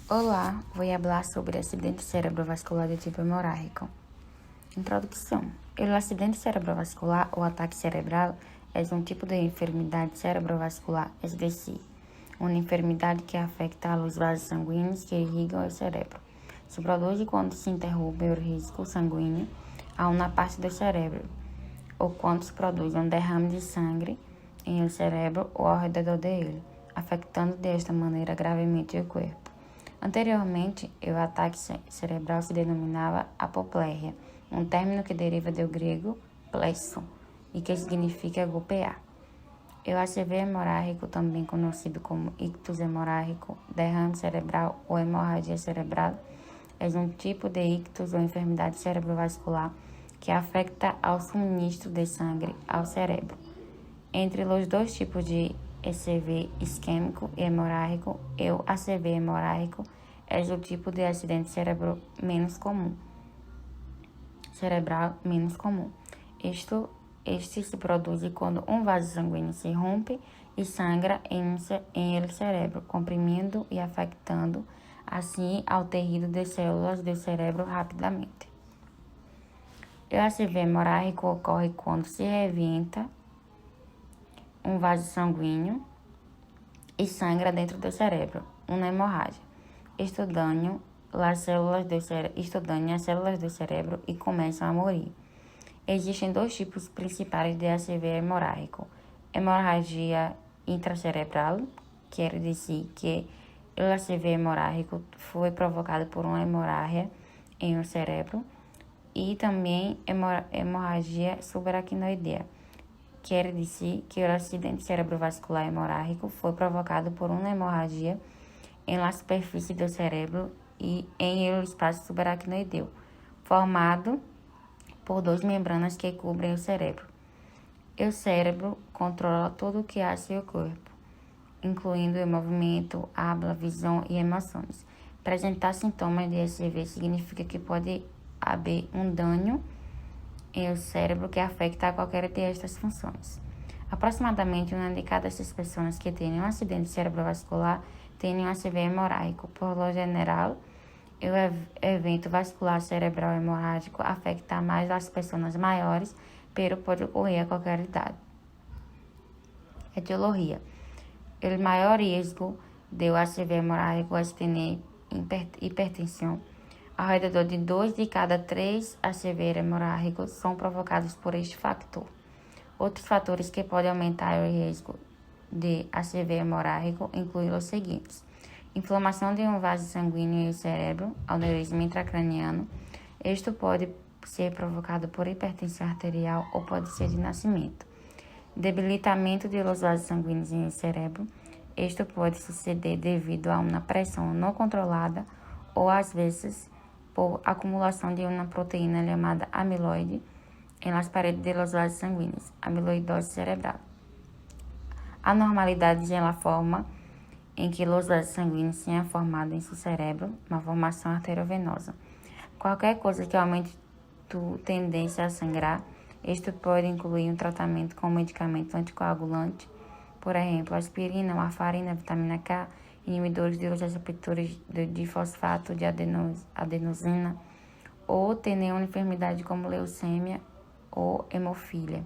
Olá, vou falar sobre acidente cerebrovascular de tipo hemorrágico. Introdução. O acidente cerebrovascular ou ataque cerebral é um tipo de enfermidade cerebrovascular, é decir, uma enfermidade que afeta os vasos sanguíneos que irrigam o cérebro. Se produz quando se interrompe o risco sanguíneo a uma parte do cérebro, ou quando se produz um derrame de sangue em o cérebro ou ao redor dele, afetando desta maneira gravemente o corpo. Anteriormente, o ataque cerebral se denominava apoplegia, um término que deriva do grego plesso e que significa golpear. O ACV hemorrágico, também conhecido como ictus hemorrágico, derrame cerebral ou hemorragia cerebral, é um tipo de ictus ou enfermidade cerebrovascular que afeta ao suministro de sangue ao cérebro. Entre os dois tipos de ECV isquêmico e hemorrágico, o ACV hemorrágico é o tipo de acidente cerebral menos comum. Este se produz quando um vaso sanguíneo se rompe e sangra em el cérebro, comprimindo e afetando assim ao tecido de células do cérebro rapidamente. O ACV hemorrágico ocorre quando se revienta um vaso sanguíneo e sangra dentro do cérebro, uma hemorragia. Isto dano as células do cérebro e começam a morrer. Existem dois tipos principais de ACV hemorrágico: hemorragia intracerebral, quer dizer que o ACV hemorrágico foi provocado por uma hemorragia em um cérebro, e também hemorragia subaracnoidea, quer dizer que o acidente cerebrovascular hemorrágico foi provocado por uma hemorragia em la superfície do cérebro e em el espaço subaracnoideo, formado por duas membranas que cobrem o cérebro. O cérebro controla tudo o que há em seu corpo, incluindo o movimento, habla, visão e emoções. Apresentar sintomas de ACV significa que pode haver um dano em o cérebro que afeta a qualquer destas funções. Aproximadamente uma de cada 6 pessoas que têm um acidente cerebrovascular têm um ACV hemorrágico. Por lo general, o evento vascular cerebral hemorrágico afeta mais as pessoas maiores, pero pode ocorrer a qualquer idade. Etiologia. O maior risco de ACV hemorrágico é ter hipertensão. Ao redor de 2 de cada 3 ACV hemorrágicos são provocados por este fator. Outros fatores que podem aumentar o risco de ACV hemorrágico incluem os seguintes: inflamação de um vaso sanguíneo no cérebro, aneurisma intracraniano. Isto pode ser provocado por hipertensão arterial ou pode ser de nascimento. Debilitamento de los vasos sanguíneos no cérebro. Isto pode suceder devido a uma pressão não controlada ou, às vezes, por acumulação de uma proteína chamada amiloide em las paredes de los vasos sanguíneos, amiloidose cerebral. Anormalidades na forma em que os vasos sanguíneos são formados em seu cérebro, uma formação arteriovenosa. Qualquer coisa que aumente a tendência a sangrar, isto pode incluir um tratamento com medicamento anticoagulante, por exemplo, aspirina, warfarina, vitamina K, inibidores de receptores de fosfato de adenosina, ou ter uma enfermidade como leucemia ou hemofília.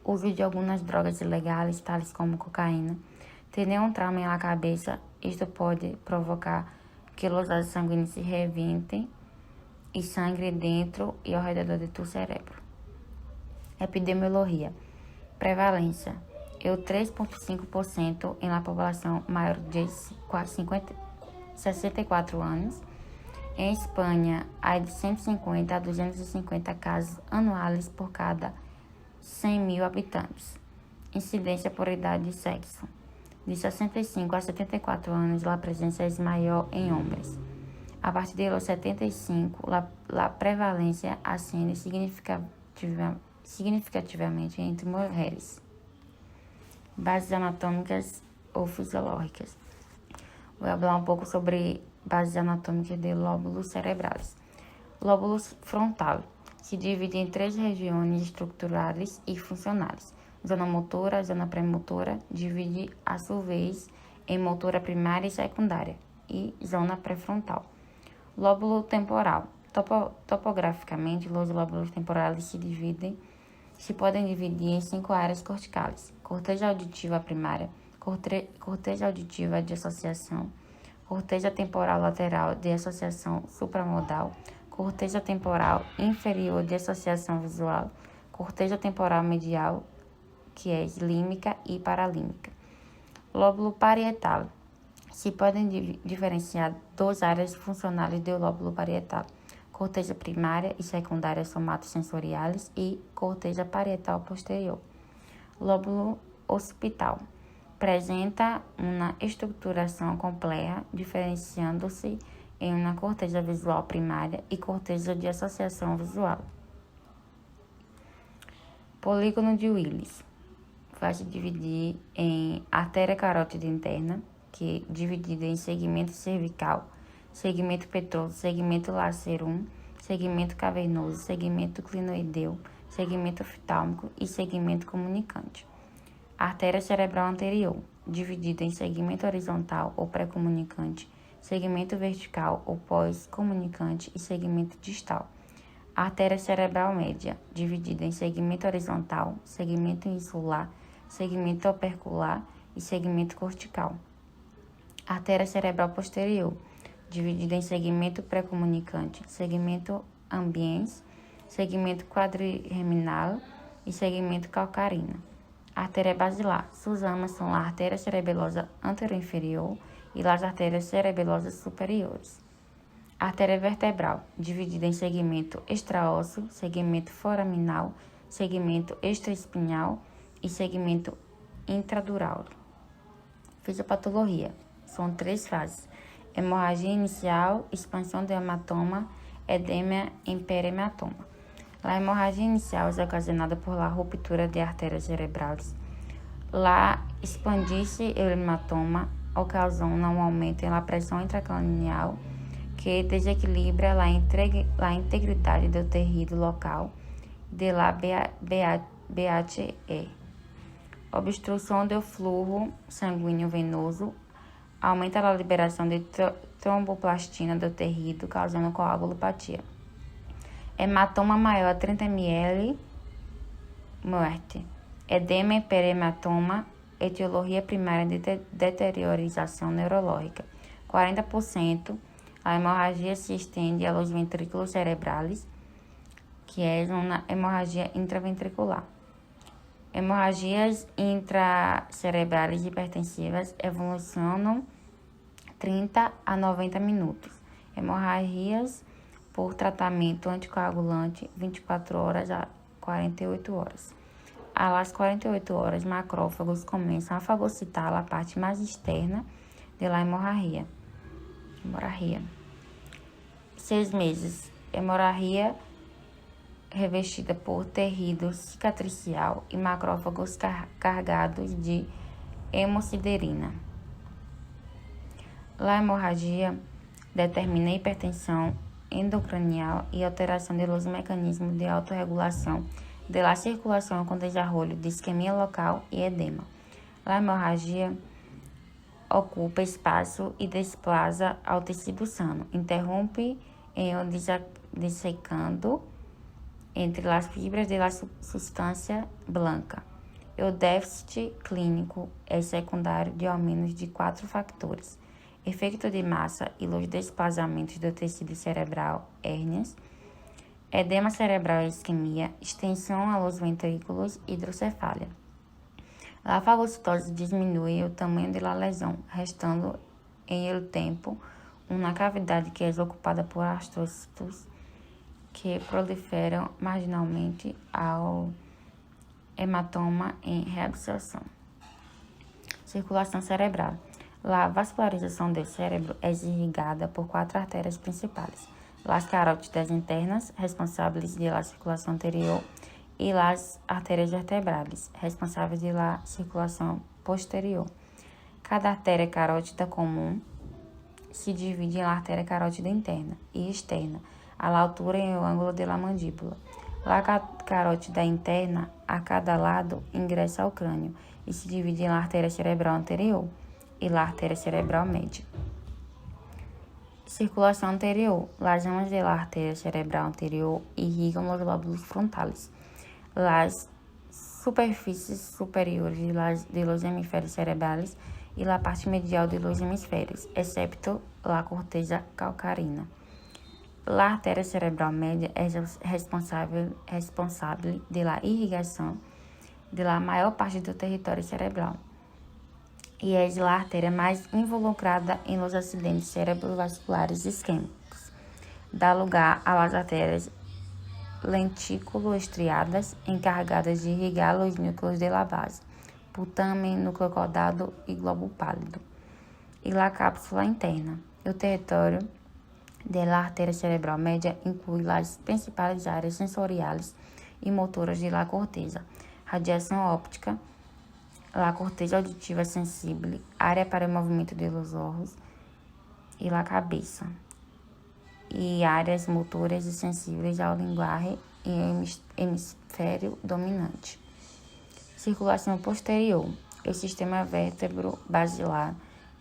Uso de algumas drogas ilegais, tais como cocaína. Ter um trauma na cabeça, isto pode provocar que os vasos sanguíneos se reventem e sangue dentro e ao redor do teu cérebro. Epidemiologia. Prevalência. 3,5% em la população maior de 64 anos. Em Espanha, há de 150 a 250 casos anuais por cada 100 mil habitantes. Incidência por idade e sexo. De 65 a 74 anos, a presença é maior em homens. A partir de los 75, a prevalência ascende significativamente entre mulheres. Bases anatômicas ou fisiológicas. Vou falar um pouco sobre bases anatômicas de lóbulos cerebrais. Lóbulo frontal se divide em 3 regiões estruturais e funcionais. Zona motora, zona premotora, divide a sua vez em motora primária e secundária, e zona pré-frontal. Lóbulo temporal. Topograficamente, os lóbulos temporais se podem dividir em 5 áreas corticais: corteza auditiva primária, corteza auditiva de associação, corteza temporal lateral de associação supramodal, corteza temporal inferior de associação visual, corteza temporal medial, que é límbica e paralímbica. Lóbulo parietal. Se podem diferenciar 2 áreas funcionais do lóbulo parietal: corteza primária e secundária somatosensoriais e corteza parietal posterior. Lóbulo occipital. Apresenta uma estruturação complexa, diferenciando-se em uma corteza visual primária e corteza de associação visual. Polígono de Willis. Vai-se dividir em artéria carótida interna, que é dividida em segmento cervical, segmento petoso, segmento lacerum, segmento cavernoso, segmento clinoideu, segmento oftálmico e segmento comunicante. Artéria cerebral anterior, dividida em segmento horizontal ou pré-comunicante, segmento vertical ou pós-comunicante e segmento distal. Artéria cerebral média, dividida em segmento horizontal, segmento insular, segmento opercular e segmento cortical. Artéria cerebral posterior, dividida em segmento pré-comunicante, segmento ambiens, segmento quadrirreminal e segmento calcarino. Artéria basilar. Suas amas são a artéria cerebelosa anteroinferior e as artérias cerebelosas superiores. Artéria vertebral, dividida em segmento extraósseo, segmento foraminal, segmento extraespinhal e segmento intradural. Fisiopatologia. São 3 fases: hemorragia inicial, expansão do hematoma, edema em perihematoma. A hemorragia inicial é ocasionada por la ruptura de artérias cerebrais. La expandir-se o hematoma ocasiona um aumento na pressão intracranial que desequilibra a integridade do tecido local de la BHE. Obstrução do fluxo sanguíneo venoso aumenta a liberação de tromboplastina do tecido, causando coagulopatia. Hematoma maior a 30 ml, morte. Edema em perihematoma, etiologia primária de deteriorização neurológica. 40%. A hemorragia se estende aos ventrículos cerebrales, que é uma hemorragia intraventricular. Hemorragias intracerebrais hipertensivas evolucionam 30 a 90 minutos. Hemorragias por tratamento anticoagulante 24 horas a 48 horas. Às 48 horas, macrófagos começam a fagocitar a parte mais externa da hemorragia. 6 meses. Hemorragia revestida por tecido cicatricial e macrófagos carregados de hemosiderina. A hemorragia determina hipertensão endocranial e alteração dos mecanismos de autorregulação da circulação com desarrollo de isquemia local e edema. A hemorragia ocupa espaço e desplaza ao tecido sano, interrompe em o dissecando entre as fibras da substância branca. O déficit clínico é secundário de ao menos de 4 fatores: efeito de massa e os desplazamentos do tecido cerebral, hérnias, edema cerebral e isquemia, extensão aos ventrículos, hidrocefalia. A fagocitose diminui o tamanho da lesão, restando em el tempo uma cavidade que é ocupada por astrócitos que proliferam marginalmente ao hematoma em reabsorção. Circulação cerebral. A vascularização do cérebro é irrigada por 4 artérias principais: as carótidas internas, responsáveis pela circulação anterior, e as artérias vertebrais, responsáveis pela circulação posterior. Cada artéria carótida comum se divide em artéria carótida interna e externa, à altura e ao ângulo da mandíbula. A carótida interna, a cada lado, ingressa ao crânio e se divide em artéria cerebral anterior e a artéria cerebral média. Circulação anterior. Las ramas de la arteria cerebral anterior irrigam os lóbulos frontales. Las superfícies superiores de los hemisférios cerebrales e la parte medial de los hemisférios, excepto la corteza calcarina. La arteria cerebral media é responsável de la irrigação de la maior parte do território cerebral e é a artéria mais involucrada em los acidentes cerebrovasculares isquêmicos. Dá lugar a las artérias lentículo-estriadas, encarregadas de irrigar os núcleos de la base, putamen, núcleo caudado e globo pálido, e la cápsula interna. O território de la artéria cerebral média inclui as principais áreas sensoriais e motoras de la corteza, radiação óptica, la corteza auditiva sensível, área para o movimento de los ojos e la cabeça, e áreas motoras e sensíveis ao linguagem e hemisfério dominante. Circulação posterior. O sistema vértebro-basilar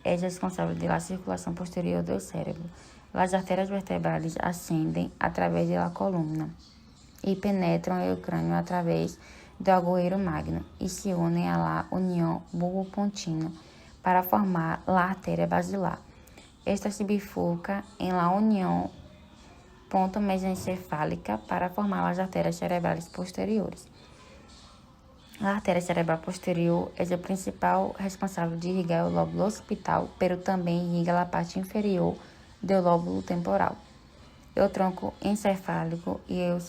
é responsável pela circulação posterior do cérebro. As artérias vertebrais ascendem através da coluna e penetram o crânio através do agüero magno e se unem à la união bulbo-pontina para formar a artéria basilar. Esta se bifurca em la união ponto mesencefálica para formar as artérias cerebrais posteriores. A artéria cerebral posterior é a principal responsável de irrigar o lóbulo occipital, pero também irriga a parte inferior do lóbulo temporal. O tronco encefálico e o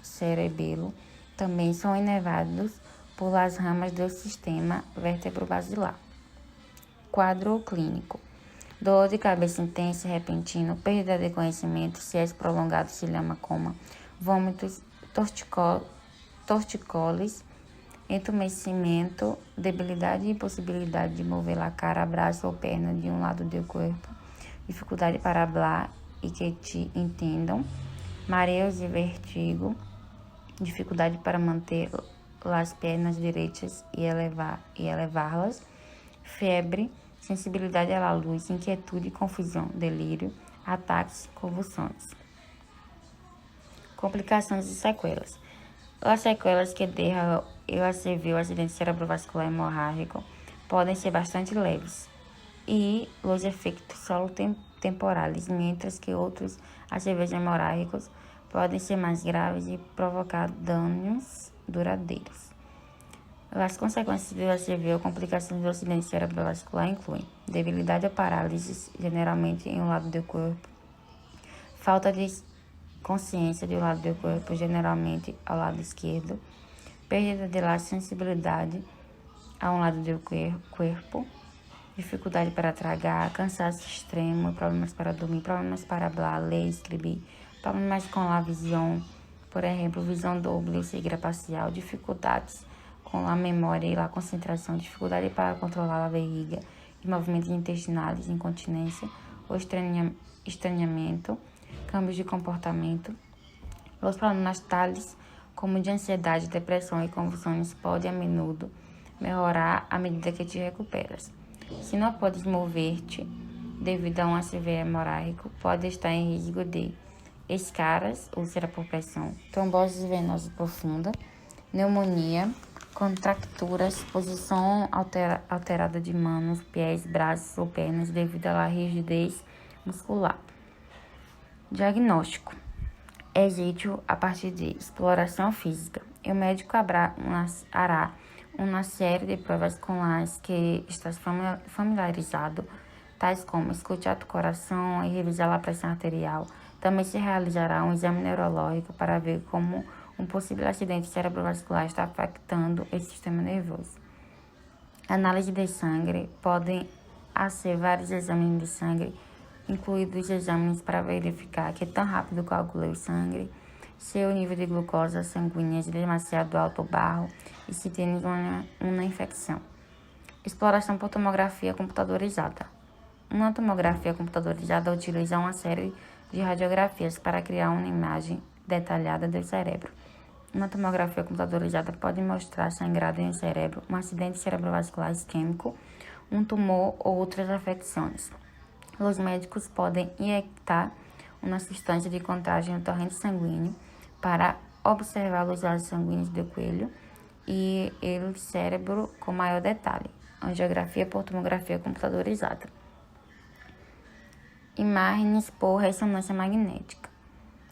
cerebelo também são inervados por las ramas do sistema vértebro-basilar. Quadro clínico. Dor de cabeça intensa e repentino, perda de conhecimento, se é prolongado se chama coma, vômitos, tortícolis, entumecimento, debilidade e impossibilidade de mover a cara, braço ou perna de um lado do corpo, dificuldade para falar e que te entendam, mareos e vertigo, dificuldade para manter as pernas direitas e elevá-las, febre, sensibilidade à luz, inquietude, confusão, delírio, ataques, convulsões. Complicações e sequelas. As sequelas que deixa o acidente cerebrovascular hemorrágico podem ser bastante leves e os efeitos solo temporais, mientras que outros acidentes hemorrágicos podem ser mais graves e provocar danos duradouros. As consequências do ACV ou complicações do acidente cerebrovascular incluem debilidade ou parálise, geralmente em um lado do corpo, falta de consciência do lado do corpo, geralmente ao lado esquerdo, perda de sensibilidade a um lado do corpo, dificuldade para tragar, cansaço extremo, problemas para dormir, problemas para falar, ler, escrever, problemas com a visão, por exemplo, visão doble ou cegueira parcial, dificuldades com a memória e a concentração, dificuldade para controlar a barriga e movimentos intestinais, incontinência ou estranhamento, câmbios de comportamento. Os problemas tais como de ansiedade, depressão e convulsões podem a menudo melhorar à medida que te recuperas. Se não podes mover-te devido a um ACV hemorrágico, pode estar em risco de escaras, úlcera por pressão, trombose venosa profunda, pneumonia, contracturas, posição alterada de mãos, pés, braços ou pernas devido à rigidez muscular. Diagnóstico. Existe a partir de exploração física. O médico hará uma série de provas com as que estás familiarizado, tais como escutar o coração e revisar a pressão arterial. Também se realizará um exame neurológico para ver como um possível acidente cerebrovascular está afetando o sistema nervoso. Análise de sangue. Podem ser vários exames de sangue, incluídos exames para verificar que tão rápido coagula o sangue, se o nível de glucosa sanguínea é demasiado alto ou baixo e se tem uma infecção. Exploração por tomografia computadorizada. Uma tomografia computadorizada utiliza uma série de radiografias para criar uma imagem detalhada do cérebro. Uma tomografia computadorizada pode mostrar sangrado em um cérebro, um acidente cerebrovascular isquêmico, um tumor ou outras afecções. Os médicos podem injetar uma substância de contraste no torrente sanguíneo para observar os vasos sanguíneos do coelho e o cérebro com maior detalhe. Angiografia por tomografia computadorizada. Imagens por ressonância magnética.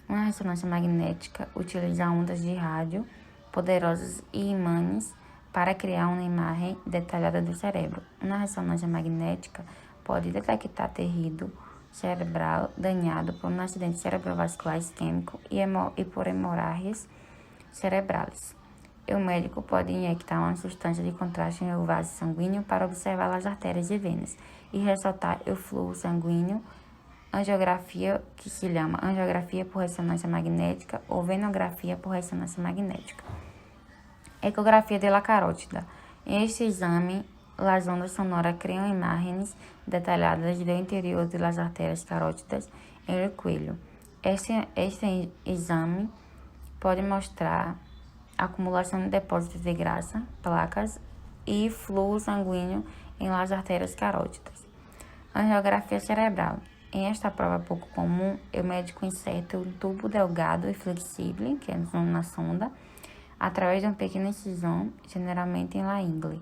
Uma ressonância magnética utiliza ondas de rádio poderosas e imãs para criar uma imagem detalhada do cérebro. Uma ressonância magnética pode detectar tecido cerebral danhado por um acidente cerebrovascular isquêmico e por hemorragias cerebrais. O médico pode injetar uma substância de contraste no vaso sanguíneo para observar as artérias e venas e ressaltar o fluxo sanguíneo. Angiografia, que se chama angiografia por ressonância magnética ou venografia por ressonância magnética. Ecografia de la carótida. Em este exame, as ondas sonoras criam imagens detalhadas do interior das artérias carótidas em o coelho. Este exame pode mostrar acumulação de depósitos de grasa, placas e fluxo sanguíneo em las artérias carótidas. Angiografia cerebral. Em esta prova pouco comum, o médico inserta um tubo delgado e flexível, que é na sonda, através de uma pequena incisão, geralmente em la ingle,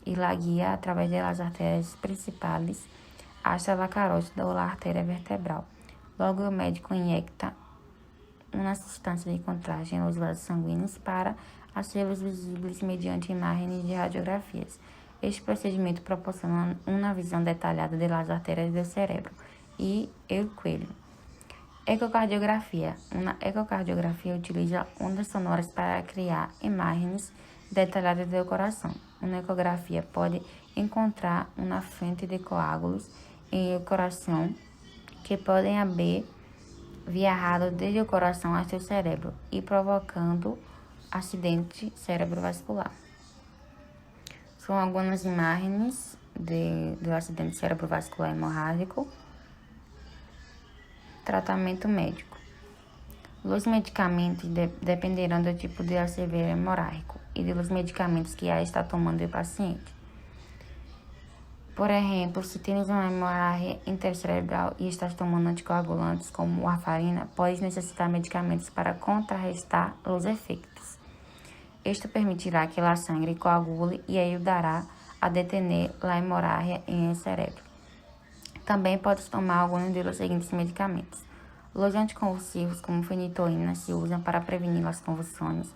e la guia através das artérias principais hasta la carótida ou la artéria vertebral. Logo, o médico injecta uma substância de contraste nos vasos sanguíneos para hacê-los visíveis mediante imagens de radiografias. Este procedimento proporciona uma visão detalhada das artérias do cérebro e o coelho. Ecocardiografia. Uma ecocardiografia utiliza ondas sonoras para criar imagens detalhadas do coração. Uma ecografia pode encontrar uma frente de coágulos em o coração que podem haver viajado desde o coração até o cérebro e provocando acidente cerebrovascular. São algumas imagens do acidente cerebrovascular hemorrágico. Tratamento médico. Os medicamentos dependerão do tipo de ACV hemorrágico e dos medicamentos que está tomando o paciente. Por exemplo, se tens uma hemorragia intercerebral e estás tomando anticoagulantes como warfarina, podes necessitar medicamentos para contrarrestar os efeitos. Isto permitirá que a sangue coagule e ajudará a detener a hemorragia em el cérebro. Também podes tomar alguns dos seguintes medicamentos. Os anticonvulsivos, como fenitoína, se usam para prevenir as convulsões.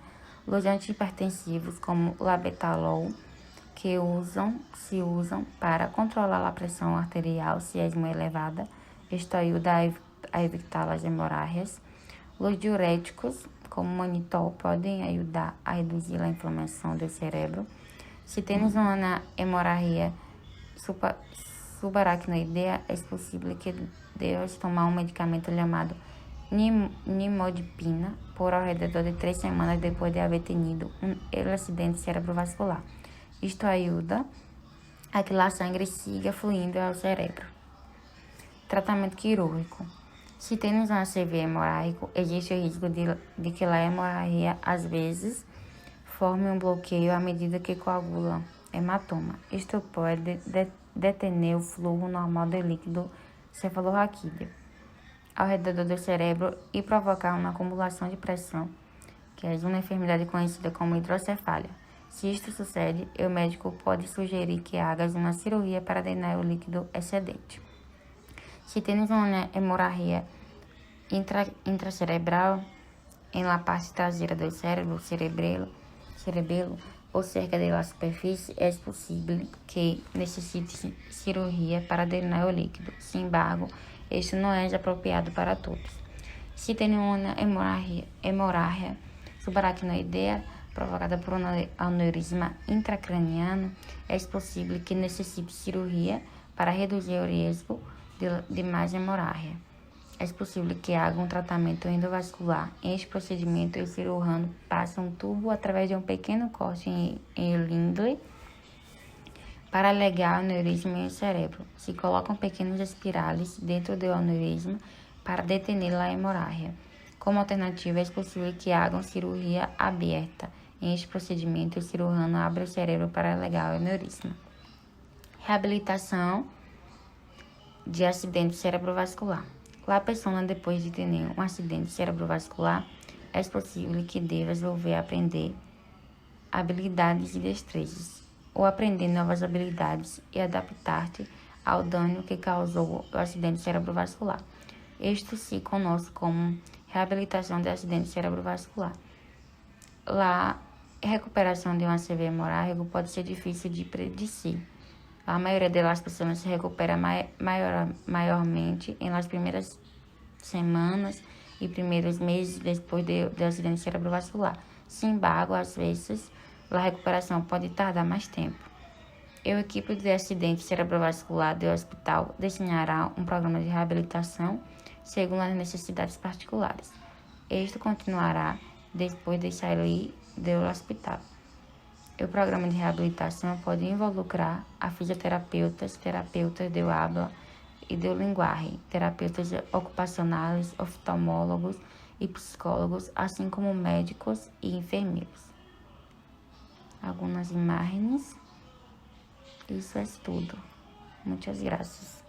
Os antihipertensivos, como labetalol, que se usam para controlar a pressão arterial se é muito elevada. Isto ajuda a evitar as hemorragias. Os diuréticos, como manitol, podem ajudar a reduzir a inflamação do cérebro. Se tens uma hemorragia subaracnoidea, é possível que deves tomar um medicamento chamado nimodipina por ao redor de 3 semanas depois de haver tenido um acidente cerebrovascular. Isto ajuda a que a sangue siga fluindo ao cérebro. Tratamento quirúrgico. Se tens um ACV hemorrágico, existe o risco de que a hemorragia, às vezes, forme um bloqueio à medida que coagula hematoma. Isto pode deter o fluxo normal do líquido cefalorraquídeo ao redor do cérebro e provocar uma acumulação de pressão, que é uma enfermidade conhecida como hidrocefalia. Se isto sucede, o médico pode sugerir que hagas uma cirurgia para drenar o líquido excedente. Se tens uma hemorragia intracerebral em la parte traseira do cérebro, cerebelo ou cerca da superfície, é possível que necessite cirurgia para drenar o líquido. Sin embargo, isto não é apropriado para todos. Se tem uma hemorragia subaracnoidea provocada por um aneurisma intracraniano, é possível que necessite cirurgia para reduzir o risco de mais hemorragia. É possível que haja um tratamento endovascular. Em este procedimento, o cirurgião passa um tubo através de um pequeno corte em o ingle para ligar o aneurisma e o cérebro. Se colocam pequenas espirales dentro do aneurisma para deter a hemorragia. Como alternativa, é possível que haja uma cirurgia aberta. Em este procedimento, o cirurgião abre o cérebro para ligar o aneurisma. Reabilitação de acidente cerebrovascular. La persona, depois de ter um acidente cerebrovascular, é possível que deva desenvolver aprender habilidades e destrezas, ou aprender novas habilidades e adaptar-te ao dano que causou o acidente cerebrovascular. Isto se conosce como reabilitação de acidente cerebrovascular. A recuperação de um ACV hemorrágico pode ser difícil de predizer. A maioria das pessoas se recupera maiormente nas primeiras semanas e primeiros meses depois do acidente cerebrovascular. Sin embargo, às vezes, a recuperação pode tardar mais tempo. A equipe de acidente cerebrovascular do hospital desenhará um programa de reabilitação segundo as necessidades particulares. Este continuará depois de sair do hospital. O programa de reabilitação pode involucrar a fisioterapeutas, terapeutas de habla e de linguagem, terapeutas ocupacionais, oftalmólogos e psicólogos, assim como médicos e enfermeiros. Algumas imagens. Isso é tudo. Muitas graças.